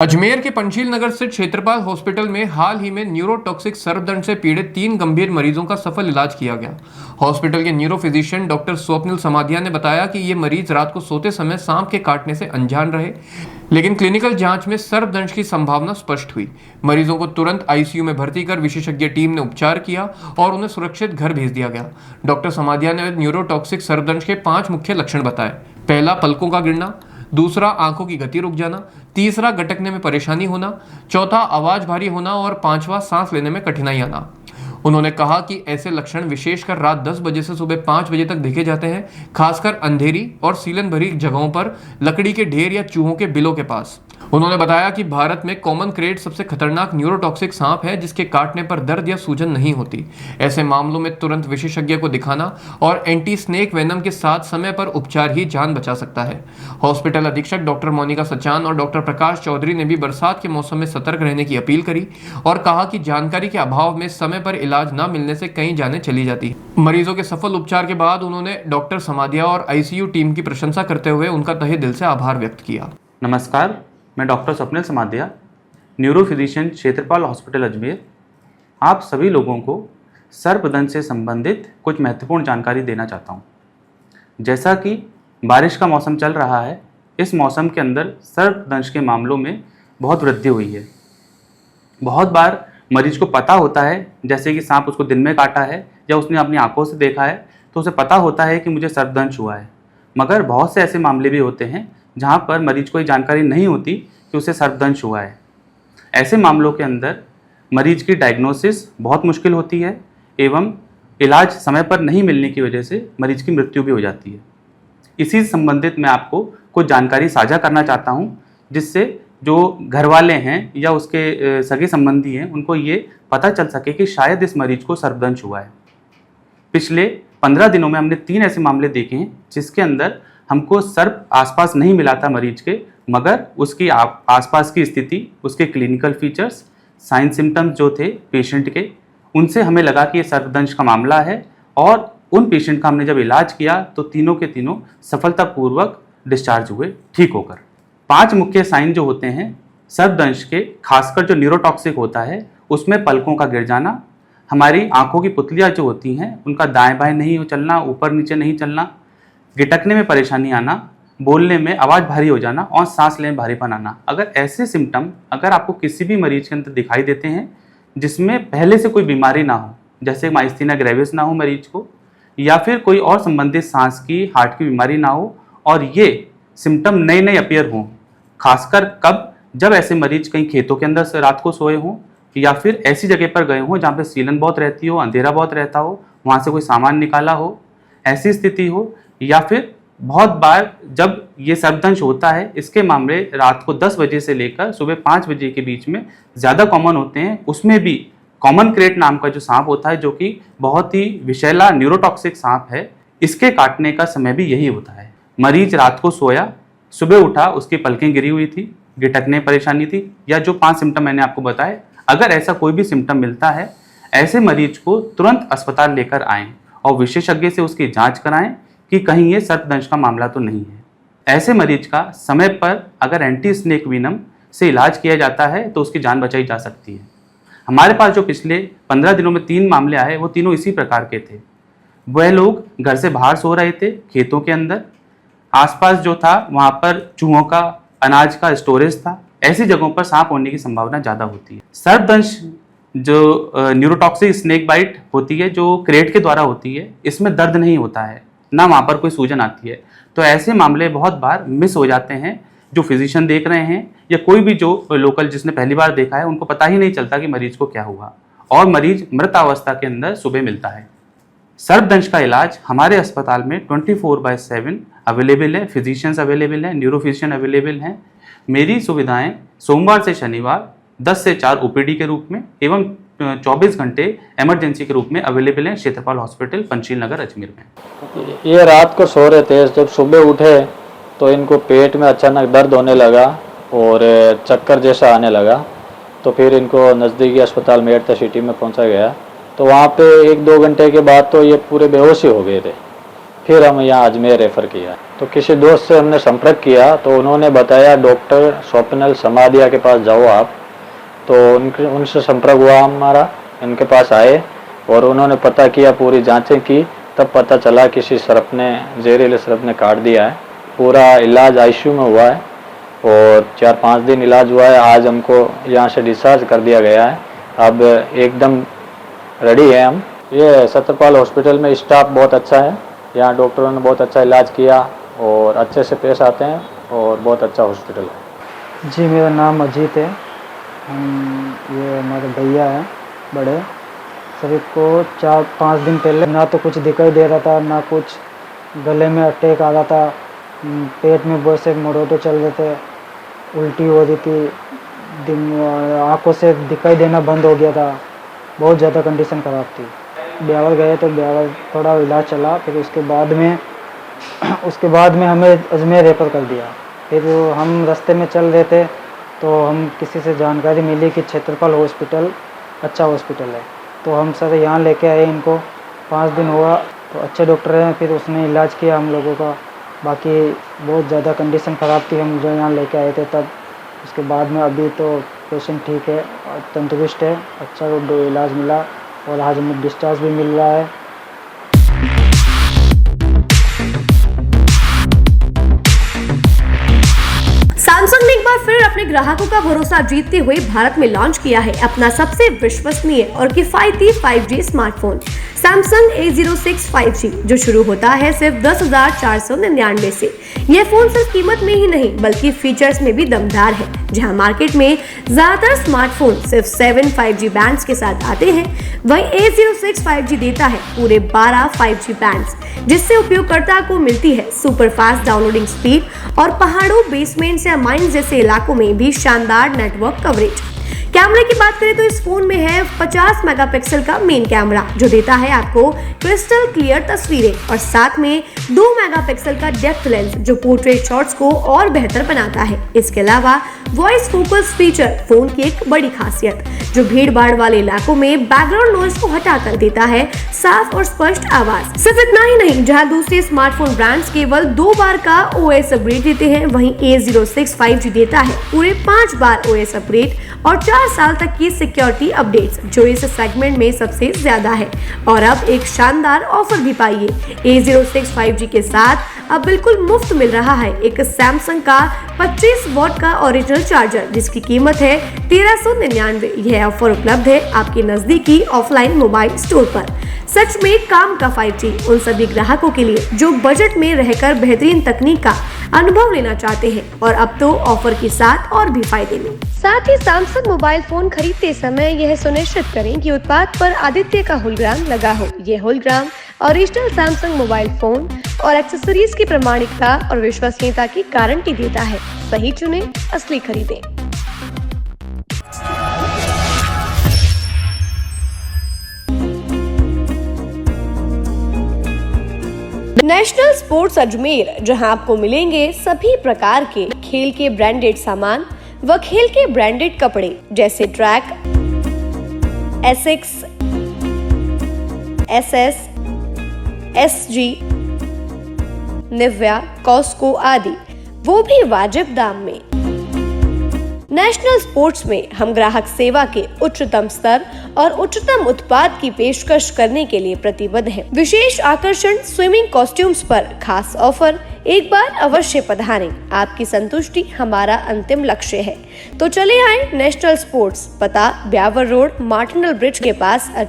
अजमेर के पंचशील नगर स्थित क्षेत्रपाल हॉस्पिटल में हाल ही में न्यूरोटॉक्सिक सर्पदंश से पीड़ित 3 गंभीर मरीजों का सफल इलाज किया गया। हॉस्पिटल के neuro physician doctor Swapnil Samadhiya ने बताया कि ये मरीज रात को सोते समय सांप के काटने से अनजान रहे, लेकिन क्लिनिकल जांच में सर्पदंश की संभावना स्पष्ट हुई। मरीजों को तुरंत आईसीयू में भर्ती कर विशेषज्ञ टीम ने उपचार किया और उन्हें सुरक्षित घर भेज दिया गया। डॉक्टर समाधिया ने न्यूरोटॉक्सिक सर्पदंश के 5 मुख्य लक्षण बताए। पहला, पलकों का गिरना। दूसरा, आंखों की गति रुक जाना। तीसरा, गटकने में परेशानी होना। चौथा, आवाज भारी होना। और पांचवा, सांस लेने में कठिनाई आना। उन्होंने कहा कि ऐसे लक्षण विशेषकर रात 10 बजे से सुबह 5 बजे तक देखे जाते हैं, खासकर अंधेरी और सीलन भरी जगहों पर, लकड़ी के ढेर या चूहों के बिलों के पास। उन्होंने बताया कि भारत में कॉमन क्रेट सबसे खतरनाक न्यूरोटॉक्सिक सांप है, जिसके काटने पर दर्द या सूजन नहीं होती। ऐसे मामलों में तुरंत विशेषज्ञ को दिखाना और एंटी स्नेक वेनम के साथ समय पर उपचार ही जान बचा सकता है। हॉस्पिटल अधीक्षक डॉक्टर मोनिका सचान और डॉक्टर प्रकाश चौधरी ने भी बरसात के मौसम में सतर्क रहने की अपील करी और कहा कि जानकारी के अभाव में समय पर इलाज न मिलने से कई जानें चली जाती हैं। मरीजों के सफल उपचार के बाद उन्होंने डॉक्टर समाधिया और आईसीयू टीम की प्रशंसा करते हुए उनका तहे दिल से आभार व्यक्त किया। नमस्कार, मैं doctor Swapnil Samadhiya, neuro physician Kshetrapal hospital Ajmer, आप सभी लोगों को सर्पदंश से संबंधित कुछ महत्वपूर्ण जानकारी देना चाहता हूँ। जैसा कि बारिश का मौसम चल रहा है, इस मौसम के अंदर सर्पदंश के मामलों में बहुत वृद्धि हुई है। बहुत बार मरीज को पता होता है, जैसे कि सांप उसको दिन में काटा है या उसने अपनी आंखों से देखा है, तो उसे पता होता है कि मुझे सर्पदंश हुआ है। मगर बहुत से ऐसे मामले भी होते हैं जहाँ पर मरीज को ये जानकारी नहीं होती कि उसे सर्पदंश हुआ है। ऐसे मामलों के अंदर मरीज की डायग्नोसिस बहुत मुश्किल होती है एवं इलाज समय पर नहीं मिलने की वजह से मरीज की मृत्यु भी हो जाती है। इसी से संबंधित मैं आपको कुछ जानकारी साझा करना चाहता हूँ, जिससे जो घर वाले हैं या उसके सगे संबंधी हैं, उनको ये पता चल सके कि शायद इस मरीज को सर्पदंश हुआ है। पिछले 15 दिनों में हमने 3 ऐसे मामले देखे हैं जिसके अंदर हमको सर्प आसपास नहीं मिला था मरीज के, मगर उसकी आसपास की स्थिति, उसके क्लिनिकल फीचर्स, साइन सिम्टम्स जो थे पेशेंट के, उनसे हमें लगा कि ये सर्पदंश का मामला है। और उन पेशेंट का हमने जब इलाज किया तो तीनों के तीनों सफलतापूर्वक डिस्चार्ज हुए ठीक होकर। 5 मुख्य साइन जो होते हैं सर्पदंश के, खासकर जो न्यूरोटॉक्सिक होता है, उसमें पलकों का गिर जाना, हमारी आंखों की पुतलियाँ जो होती हैं उनका दाएं बाएं नहीं चलना, ऊपर नीचे नहीं चलना, गिटकने में परेशानी आना, बोलने में आवाज़ भारी हो जाना और सांस लेने में भारीपन आना। अगर ऐसे सिम्टम अगर आपको किसी भी मरीज के अंदर दिखाई देते हैं जिसमें पहले से कोई बीमारी ना हो, जैसे माइस्थीनिया ग्रेविस ना हो मरीज को, या फिर कोई और संबंधित सांस की, हार्ट की बीमारी ना हो, और ये सिम्टम नए नए अपीयर हों, खासकर कब, जब ऐसे मरीज कहीं खेतों के अंदर से रात को सोए हों या फिर ऐसी जगह पर गए हों जहाँ पे सीलन बहुत रहती हो, अंधेरा बहुत रहता हो, वहाँ से कोई सामान निकाला हो, ऐसी स्थिति हो, या फिर बहुत बार जब ये सर्पदंश होता है, इसके मामले रात को 10 बजे से लेकर सुबह 5 बजे के बीच में ज़्यादा कॉमन होते हैं। उसमें भी कॉमन क्रेट नाम का जो सांप होता है, जो कि बहुत ही विषैला न्यूरोटॉक्सिक सांप है, इसके काटने का समय भी यही होता है। मरीज रात को सोया, सुबह उठा, उसकी पलकें गिरी हुई थी, गिटकने परेशानी थी, या जो 5 सिम्टम मैंने आपको बताए, अगर ऐसा कोई भी सिम्टम मिलता है, ऐसे मरीज को तुरंत अस्पताल लेकर आएँ और विशेषज्ञ से उसकी जाँच कराएँ कि कहीं ये सर्पदंश का मामला तो नहीं है। ऐसे मरीज का समय पर अगर एंटी स्नेक वेनम से इलाज किया जाता है तो उसकी जान बचाई जा सकती है। हमारे पास जो पिछले 15 दिनों में 3 मामले आए, वो तीनों इसी प्रकार के थे। वह लोग घर से बाहर सो रहे थे, खेतों के अंदर, आसपास जो था वहाँ पर चूहों का, अनाज का स्टोरेज था। ऐसी जगहों पर सांप होने की संभावना ज़्यादा होती है। सर्पदंश जो न्यूरोटॉक्सिक स्नेक बाइट होती है, जो क्रेट के द्वारा होती है, इसमें दर्द नहीं होता है, ना वहाँ पर कोई सूजन आती है। तो ऐसे मामले बहुत बार मिस हो जाते हैं। जो फिजिशियन देख रहे हैं या कोई भी जो लोकल जिसने पहली बार देखा है, उनको पता ही नहीं चलता कि मरीज को क्या हुआ, और मरीज मृत अवस्था के अंदर सुबह मिलता है। सर्पदंश का इलाज हमारे अस्पताल में 24/7 अवेलेबल है। फिजिशियंस अवेलेबल हैं, न्यूरो फिजिशियन अवेलेबल हैं। मेरी सुविधाएं सोमवार से शनिवार 10 से 4 ओपीडी के रूप में एवं 24 घंटे इमरजेंसी के रूप में अवेलेबल है क्षेत्रपाल हॉस्पिटल पंचशील नगर अजमेर में। ये रात को सो रहे थे, जब सुबह उठे तो इनको पेट में अचानक दर्द होने लगा और चक्कर जैसा आने लगा। तो फिर इनको नज़दीकी अस्पताल मेडता सिटी में पहुंचा गया। तो वहाँ पे 1-2 घंटे के बाद तो ये पूरे बेहोश ही हो गए थे। फिर हम यहाँ अजमेर रेफ़र किया। तो किसी दोस्त से हमने संपर्क किया तो उन्होंने बताया डॉक्टर स्वप्निल समाधिया के पास जाओ आप। तो उनसे संपर्क हुआ हमारा, इनके पास आए और उन्होंने पता किया, पूरी जांचें की, तब पता चला किसी सर्प ने, जहरीले सर्प ने काट दिया है। पूरा इलाज आईसीयू में हुआ है और 4-5 दिन इलाज हुआ है। आज हमको यहाँ से डिस्चार्ज कर दिया गया है। अब एकदम रेडी है हम। ये छत्रपाल हॉस्पिटल में स्टाफ बहुत अच्छा है, यहाँ डॉक्टरों ने बहुत अच्छा इलाज किया और अच्छे से पेश आते हैं और बहुत अच्छा हॉस्पिटल है। जी, मेरा नाम अजीत है। ये हमारे भैया हैं बड़े। सभी को 4-5 दिन पहले ना तो कुछ दिखाई दे रहा था, ना कुछ, गले में अटैक आ रहा था, पेट में बहुत से मरोड़े चल रहे थे, उल्टी हो रही थी, आँखों से दिखाई देना बंद हो गया था, बहुत ज़्यादा कंडीशन ख़राब थी। ब्यावर गए तो ब्यावर थोड़ा इलाज चला, फिर उसके बाद में हमें अजमेर रेफ़र कर दिया। फिर हम रास्ते में चल रहे थे तो हम किसी से जानकारी मिली कि छत्रपाल हॉस्पिटल अच्छा हॉस्पिटल है, तो हम सर यहाँ लेके आए इनको। 5 दिन हुआ तो अच्छे डॉक्टर हैं, फिर उसने इलाज किया हम लोगों का। बाकी बहुत ज़्यादा कंडीशन ख़राब थी, हम जो यहाँ लेके आए थे तब। उसके बाद में अभी तो पेशेंट ठीक है, तंदुरुस्त है, अच्छा इलाज मिला और आज हमें डिस्चार्ज भी मिल रहा है। सैमसंग ने एक बार फिर अपने ग्राहकों का भरोसा जीतते हुए भारत में लॉन्च किया है अपना सबसे विश्वसनीय और किफायती 5G smartphone Samsung A06 5G, जो शुरू होता है सिर्फ 10,499 से। यह फोन सिर्फ कीमत में ही नहीं बल्कि फीचर्स में भी दमदार है। जहां मार्केट में ज्यादातर स्मार्टफोन सिर्फ 7 5G बैंड्स के साथ आते हैं, वहीं A06 5G देता है पूरे 12 5G बैंड्स, जिससे उपयोगकर्ता को मिलती है सुपर फास्ट डाउनलोडिंग स्पीड और पहाड़ों, बेसमेंट्स या माइंस जैसे इलाकों में भी शानदार नेटवर्क कवरेज। कैमरे की बात करें तो इस फोन में है 50 मेगापिक्सल का मेन कैमरा, जो देता है आपको क्रिस्टल क्लियर तस्वीरें, और साथ में 2 मेगापिक्सल का डेप्थ लेंस, जो पोर्ट्रेट शॉट्स को और बेहतर बनाता है। इसके अलावा वॉइस फोकस फीचर फोन की एक बड़ी खासियत, जो भीड़ भाड़ वाले इलाकों में बैकग्राउंड नॉइज को हटाकर देता है साफ और स्पष्ट आवाज। सिर्फ इतना ही नहीं, जहां दूसरे स्मार्टफोन ब्रांड्स केवल 2 बार का OS अपग्रेड देते हैं, वहीं A06 5G देता है पूरे 5 बार OS अपग्रेड और 4 साल तक की सिक्योरिटी अपडेट्स, जो इस सेगमेंट में सबसे ज्यादा है। और अब एक शानदार ऑफर भी पाइए। A06 5G के साथ अब बिल्कुल मुफ्त मिल रहा है एक सैमसंग का 25 वॉट का ओरिजिनल चार्जर, जिसकी कीमत है 1399। यह ऑफर उपलब्ध है आपके नजदीकी ऑफलाइन मोबाइल स्टोर पर। सच में काम का 5G उन सभी ग्राहकों के लिए जो बजट में रहकर बेहतरीन तकनीक का अनुभव लेना चाहते हैं, और अब तो ऑफर के साथ और भी फायदे में। साथ ही सैमसंग मोबाइल फोन खरीदते समय यह सुनिश्चित करें कि उत्पाद पर आदित्य का होलोग्राम लगा हो। यह hologram original Samsung mobile phone और एक्सेसरीज की प्रामाणिकता और विश्वसनीयता की गारंटी देता है। सही चुनें, असली खरीदें। नेशनल स्पोर्ट्स अजमेर, जहां आपको मिलेंगे सभी प्रकार के खेल के ब्रांडेड सामान व खेल के ब्रांडेड कपड़े, जैसे track, Asics, SS, SG, Nivia, Cosco आदि, वो भी वाजिब दाम में। नेशनल स्पोर्ट्स में हम ग्राहक सेवा के उच्चतम स्तर और उच्चतम उत्पाद की पेशकश करने के लिए प्रतिबद्ध हैं। विशेष आकर्षण स्विमिंग कॉस्ट्यूम्स पर खास ऑफर, एक बार अवश्य पधारें। आपकी संतुष्टि हमारा अंतिम लक्ष्य है। तो चले आए नेशनल स्पोर्ट्स, पता ब्यावर रोड, मार्टिनल ब्रिज के पास।